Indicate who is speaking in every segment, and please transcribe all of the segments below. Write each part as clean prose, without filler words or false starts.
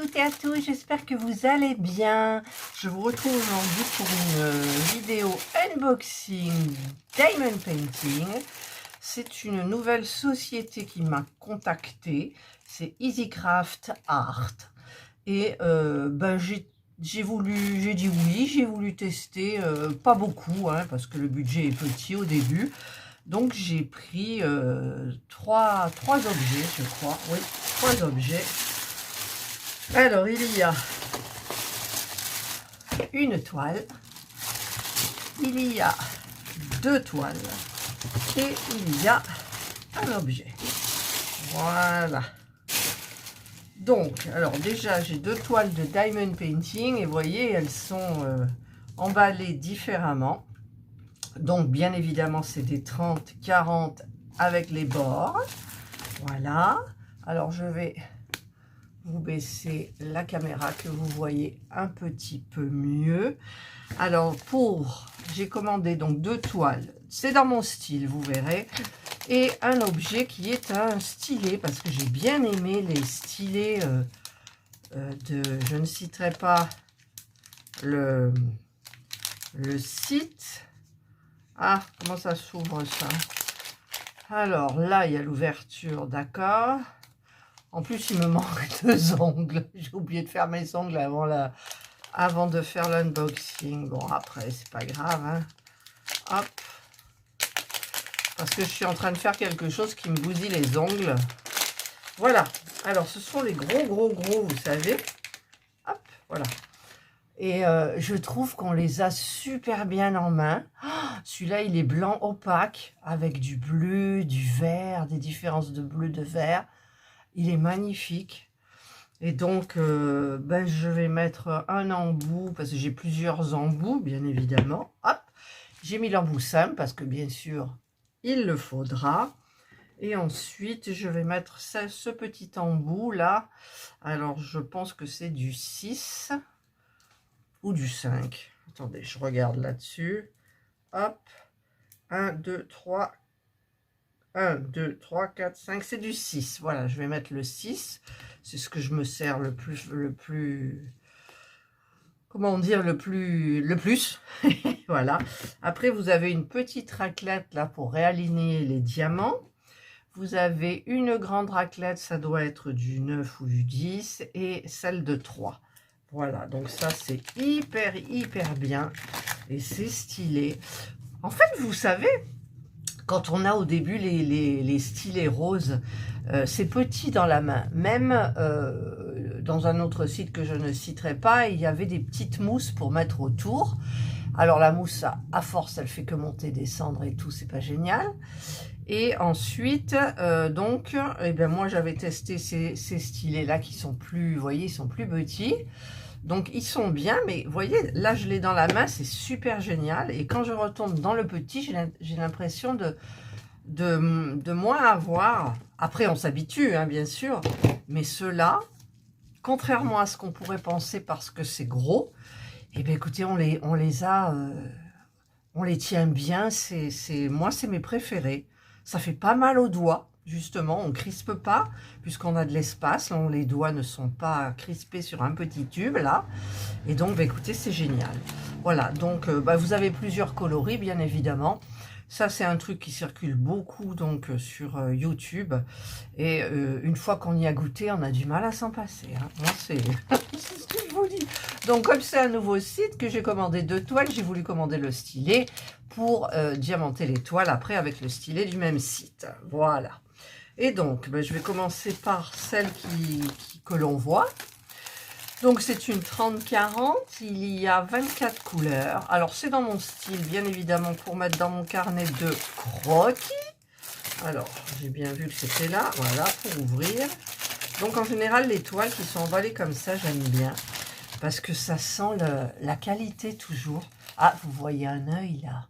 Speaker 1: toutes et à tous, j'espère que vous allez bien. Je vous retrouve aujourd'hui pour une vidéo unboxing Diamond Painting. C'est une nouvelle société qui m'a contacté, c'est EasyCraft Art. Et j'ai dit oui, j'ai voulu tester, pas beaucoup, hein, parce que le budget est petit au début. Donc j'ai pris trois objets, je crois. Oui, 3 objets. Alors il y a une toile, il y a 2 toiles et il y a un objet. Voilà. Donc, alors déjà j'ai 2 toiles de Diamond Painting et vous voyez, elles sont emballées différemment. Donc, bien évidemment, c'est des 30-40 avec les bords. Voilà. Alors, je vais vous baisser la caméra que vous voyez un petit peu mieux. Alors, j'ai commandé donc 2 toiles. C'est dans mon style, vous verrez. Et un objet qui est un stylet, parce que j'ai bien aimé les stylets je ne citerai pas le site. Ah, comment ça s'ouvre ça? Alors là, il y a l'ouverture, d'accord. En plus, il me manque 2 ongles. J'ai oublié de faire mes ongles avant de faire l'unboxing. Bon, après, c'est pas grave, hein. Hop. Parce que je suis en train de faire quelque chose qui me bousille les ongles. Voilà. Alors, ce sont les gros, vous savez. Hop, voilà. Et je trouve qu'on les a super bien en main. Oh, celui-là, il est blanc opaque avec du bleu, du vert, des différences de bleu, de vert. Il est magnifique. Et donc, je vais mettre un embout, parce que j'ai plusieurs embouts, bien évidemment. Hop, j'ai mis l'embout simple, parce que bien sûr, il le faudra. Et ensuite, je vais mettre ce petit embout là. Alors, je pense que c'est du 6 ou du 5. Attendez, je regarde là-dessus. Hop. 1, 2, 3. 1, 2, 3, 4, 5. C'est du 6. Voilà, je vais mettre le 6. C'est ce que je me sers le plus... Comment dire, le plus. Voilà. Après, vous avez une petite raclette là pour réaligner les diamants. Vous avez une grande raclette, ça doit être du 9 ou du 10. Et celle de 3. Voilà, donc ça c'est hyper bien et c'est stylé. En fait, vous savez, quand on a au début les stylets roses, c'est petit dans la main. Même dans un autre site que je ne citerai pas, il y avait des petites mousses pour mettre autour. Alors la mousse, à force, elle fait que monter, descendre et tout, c'est pas génial. Et ensuite, moi j'avais testé ces stylets là qui sont plus, vous voyez, ils sont plus petits. Donc ils sont bien, mais vous voyez, là je l'ai dans la main, c'est super génial. Et quand je retourne dans le petit, j'ai l'impression de moins avoir. Après on s'habitue, hein, bien sûr. Mais ceux-là, contrairement à ce qu'on pourrait penser parce que c'est gros, eh bien écoutez, on les tient bien. Moi c'est mes préférés. Ça fait pas mal aux doigts. Justement, on crispe pas puisqu'on a de l'espace. Les doigts ne sont pas crispés sur un petit tube là. Et donc, écoutez, c'est génial. Voilà, donc vous avez plusieurs coloris, bien évidemment. Ça, c'est un truc qui circule beaucoup donc sur YouTube. Et une fois qu'on y a goûté, on a du mal à s'en passer. Hein. Moi, c'est ce que je vous dis. Donc, comme c'est un nouveau site que j'ai commandé 2 toiles, j'ai voulu commander le stylet pour diamanter les toiles après avec le stylet du même site. Voilà. Et donc, je vais commencer par celle que l'on voit. Donc, c'est une 30-40. Il y a 24 couleurs. Alors, c'est dans mon style, bien évidemment, pour mettre dans mon carnet de croquis. Alors, j'ai bien vu que c'était là. Voilà, pour ouvrir. Donc, en général, les toiles qui sont emballées comme ça, j'aime bien. Parce que ça sent la qualité toujours. Ah, vous voyez un œil, là.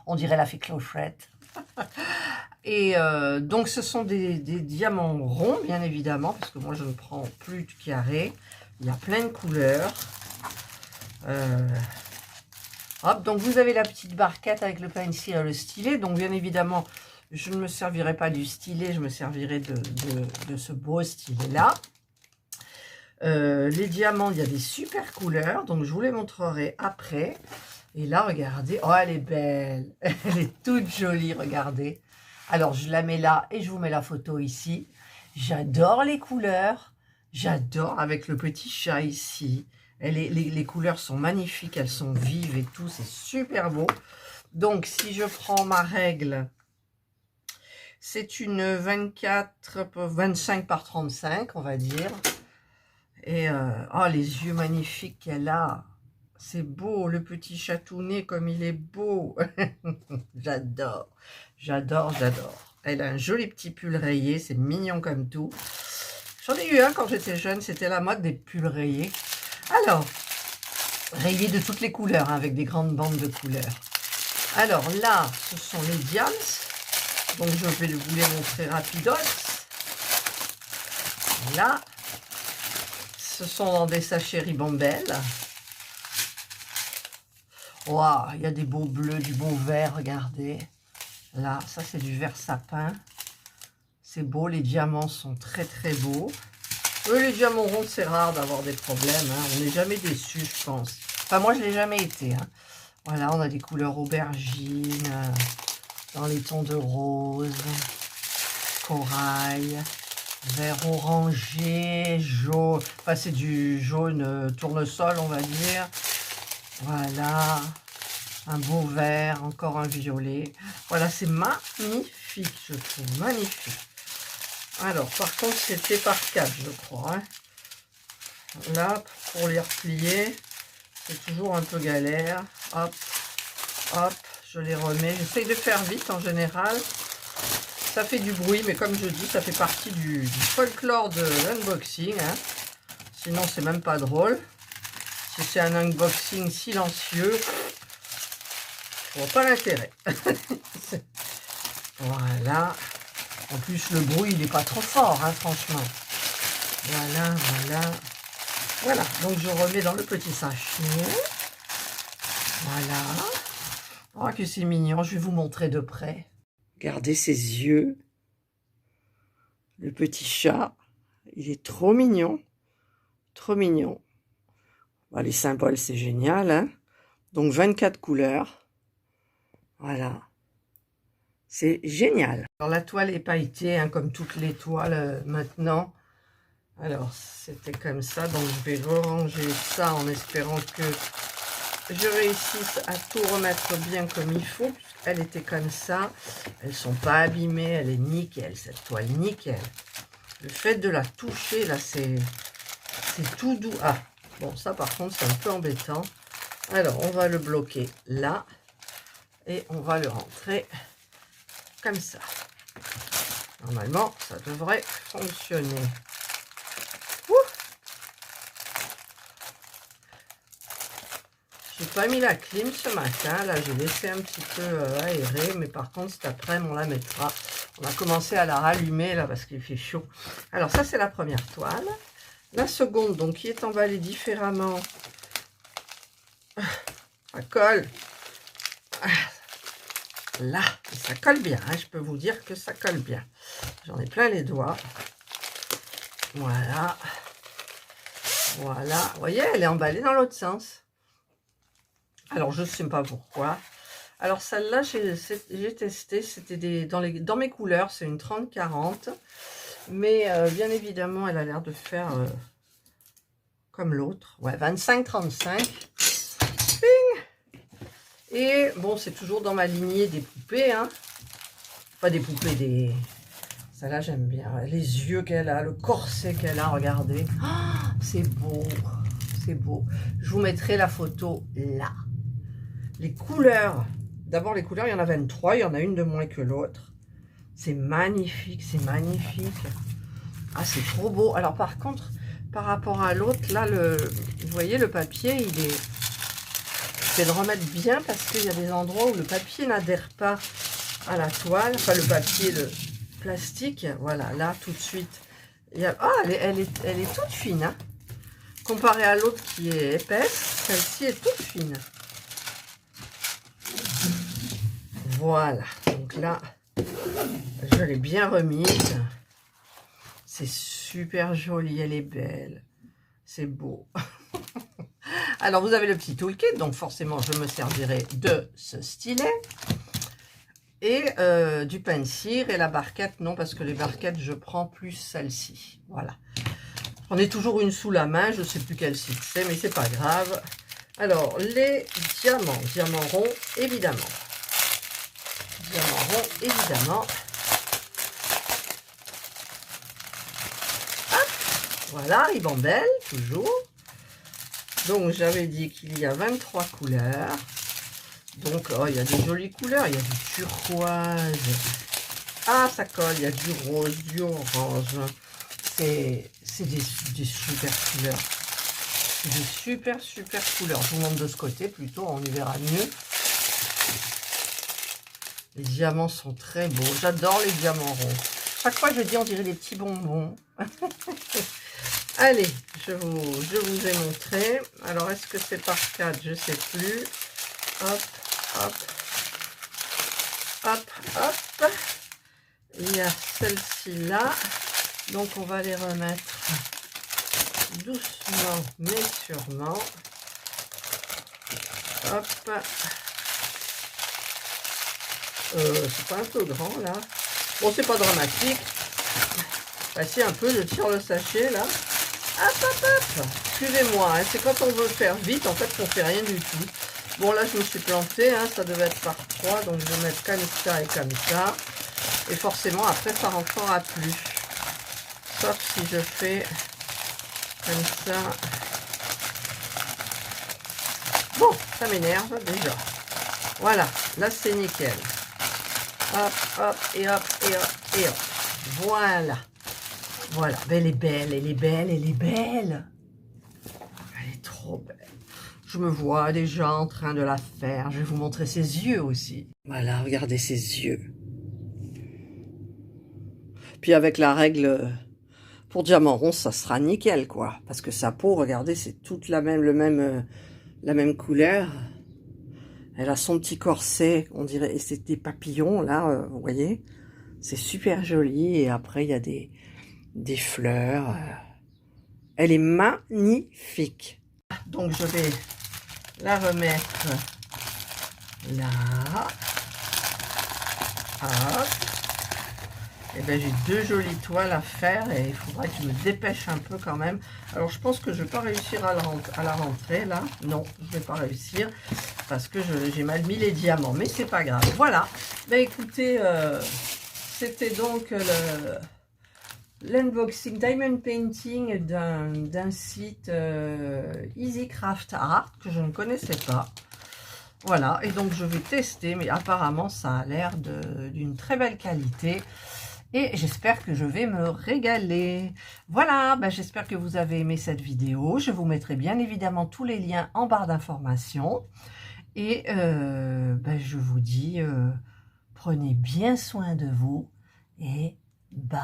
Speaker 1: On dirait la fée Clochette. Et donc ce sont des diamants ronds, bien évidemment, parce que moi je ne prends plus de carré. Il y a plein de couleurs. Hop, donc vous avez la petite barquette avec le pencil et le stylet. Donc bien évidemment, je ne me servirai pas du stylet, je me servirai de ce beau stylet là. Les diamants, il y a des super couleurs, donc je vous les montrerai après. Et là, regardez, oh, elle est belle, elle est toute jolie, regardez. Alors, je la mets là et je vous mets la photo ici. J'adore les couleurs, j'adore avec le petit chat ici. Les couleurs sont magnifiques, elles sont vives et tout, c'est super beau. Donc, si je prends ma règle, c'est une 25 par 35, on va dire. Et oh, les yeux magnifiques qu'elle a. C'est beau, le petit chatounet, comme il est beau. J'adore, j'adore, j'adore. Elle a un joli petit pull rayé, c'est mignon comme tout. J'en ai eu un quand j'étais jeune, c'était la mode des pulls rayés. Alors, rayés de toutes les couleurs, hein, avec des grandes bandes de couleurs. Alors là, ce sont les diams. Donc je vais vous les montrer rapidos. Là, ce sont dans des sachets Ribambelle. Waouh, il y a des beaux bleus, du beau vert, regardez. Là, ça c'est du vert sapin. C'est beau, les diamants sont très très beaux. Les diamants ronds, c'est rare d'avoir des problèmes. Hein. On n'est jamais déçu, je pense. Enfin, moi, je ne l'ai jamais été. Hein. Voilà, on a des couleurs aubergines, dans les tons de rose, corail, vert orangé, jaune. Enfin, c'est du jaune tournesol, on va dire. Voilà, un beau vert, encore un violet. Voilà, c'est magnifique, je trouve, magnifique. Alors, par contre, c'était par 4, je crois. Hein. Là, pour les replier, c'est toujours un peu galère. Hop, hop, je les remets. J'essaye de faire vite en général. Ça fait du bruit, mais comme je dis, ça fait partie du folklore de l'unboxing. Hein. Sinon, c'est même pas drôle. Si c'est un unboxing silencieux, je vois pas l'intérêt. Voilà. En plus, le bruit, il n'est pas trop fort, hein, franchement. Voilà, voilà. Voilà, donc je remets dans le petit sachet. Voilà. Oh, que c'est mignon, je vais vous montrer de près. Regardez ses yeux. Le petit chat, il est trop mignon. Trop mignon. Bah, les symboles, c'est génial. Hein, donc, 24 couleurs. Voilà. C'est génial. Alors, la toile est pailletée, hein, comme toutes les toiles maintenant. Alors, c'était comme ça. Donc, je vais ranger ça en espérant que je réussisse à tout remettre bien comme il faut. Elle était comme ça. Elles ne sont pas abîmées. Elle est nickel, cette toile, nickel. Le fait de la toucher, là, c'est tout doux. Ah, bon, ça, par contre, c'est un peu embêtant. Alors, on va le bloquer là. Et on va le rentrer comme ça. Normalement, ça devrait fonctionner. J'ai pas mis la clim ce matin. Là, j'ai laissé un petit peu aérer. Mais par contre, cet après-midi, on la mettra. On a commencé à la rallumer là parce qu'il fait chaud. Alors, ça, c'est la première toile. La seconde, donc, qui est emballée différemment. Ça colle. Là, ça colle bien, hein, je peux vous dire que ça colle bien. J'en ai plein les doigts. Voilà. Voilà. Vous voyez, elle est emballée dans l'autre sens. Alors, je ne sais pas pourquoi. Alors, celle-là, j'ai testé. C'était dans mes couleurs. C'est une 30-40. Mais, bien évidemment, elle a l'air de faire comme l'autre. Ouais, 25-35. Et bon, c'est toujours dans ma lignée des poupées, hein. Pas des poupées, des... Celle-là, j'aime bien. Les yeux qu'elle a, le corset qu'elle a, regardez. Oh, c'est beau, c'est beau. Je vous mettrai la photo là. Les couleurs. D'abord, les couleurs, il y en a 23. Il y en a une de moins que l'autre. C'est magnifique, c'est magnifique. Ah, c'est trop beau. Alors, par contre, par rapport à l'autre, là, vous voyez, le papier, il est... C'est de remettre bien parce qu'il y a des endroits où le papier n'adhère pas à la toile. Enfin, le papier, le plastique. Voilà, là, tout de suite. Il y a... Ah, elle est toute fine. Hein. Comparée à l'autre qui est épaisse, celle-ci est toute fine. Voilà. Donc là, je l'ai bien remise. C'est super joli. Elle est belle. C'est beau. Alors, vous avez le petit toolkit, donc forcément, je me servirai de ce stylet. Et du pencil et la barquette, non, parce que les barquettes, je prends plus celle-ci. Voilà. J'en ai toujours une sous la main, je ne sais plus quelle site c'est, mais c'est pas grave. Alors, les diamants ronds, évidemment. Diamants ronds, évidemment. Hop, voilà, ribambelle, toujours. Donc, j'avais dit qu'il y a 23 couleurs. Donc, oh, il y a des jolies couleurs. Il y a du turquoise. Ah, ça colle. Il y a du rose, du orange. C'est des super couleurs. C'est des super couleurs. Je vous montre de ce côté plutôt. On y verra mieux. Les diamants sont très beaux. J'adore les diamants ronds. Chaque fois, je dis, on dirait des petits bonbons. Allez, je vous ai montré. Alors, est-ce que c'est par 4? Je ne sais plus. Hop, hop, hop, hop. Il y a celle-ci là. Donc, on va les remettre doucement, mais sûrement. Hop. C'est pas un peu grand, là. Bon, c'est pas dramatique. Bah, si, un peu, je tire le sachet, là. Hop, hop, hop. Excusez-moi, hein, c'est quand on veut faire vite, en fait, qu'on fait rien du tout. Bon, là, je me suis plantée, hein, ça devait être par 3, donc je vais mettre comme ça et comme ça. Et forcément, après, ça rentrera plus. Sauf si je fais comme ça. Bon, ça m'énerve déjà. Voilà, là, c'est nickel. Hop, hop, et hop, et hop, et hop. Voilà. Voilà, elle est belle, elle est belle, elle est belle. Elle est trop belle. Je me vois déjà en train de la faire. Je vais vous montrer ses yeux aussi. Voilà, regardez ses yeux. Puis avec la règle pour diamant rond, ça sera nickel, quoi. Parce que sa peau, regardez, c'est toute la même couleur. Elle a son petit corset, on dirait, et c'est des papillons, là, vous voyez. C'est super joli. Et après, il y a des fleurs. Elle est magnifique. Donc, je vais la remettre là. Hop. Et bien, j'ai deux jolies toiles à faire et il faudra que je me dépêche un peu quand même. Alors, je pense que je ne vais pas réussir à la rentrer là. Non, je ne vais pas réussir parce que j'ai mal mis les diamants. Mais c'est pas grave. Voilà. Ben, écoutez, c'était donc l'unboxing Diamond Painting d'un site EasyCraft Art que je ne connaissais pas. Voilà, et donc je vais tester, mais apparemment ça a l'air d'une très belle qualité. Et j'espère que je vais me régaler. Voilà, ben j'espère que vous avez aimé cette vidéo. Je vous mettrai bien évidemment tous les liens en barre d'informations. Et ben je vous dis, prenez bien soin de vous et bye.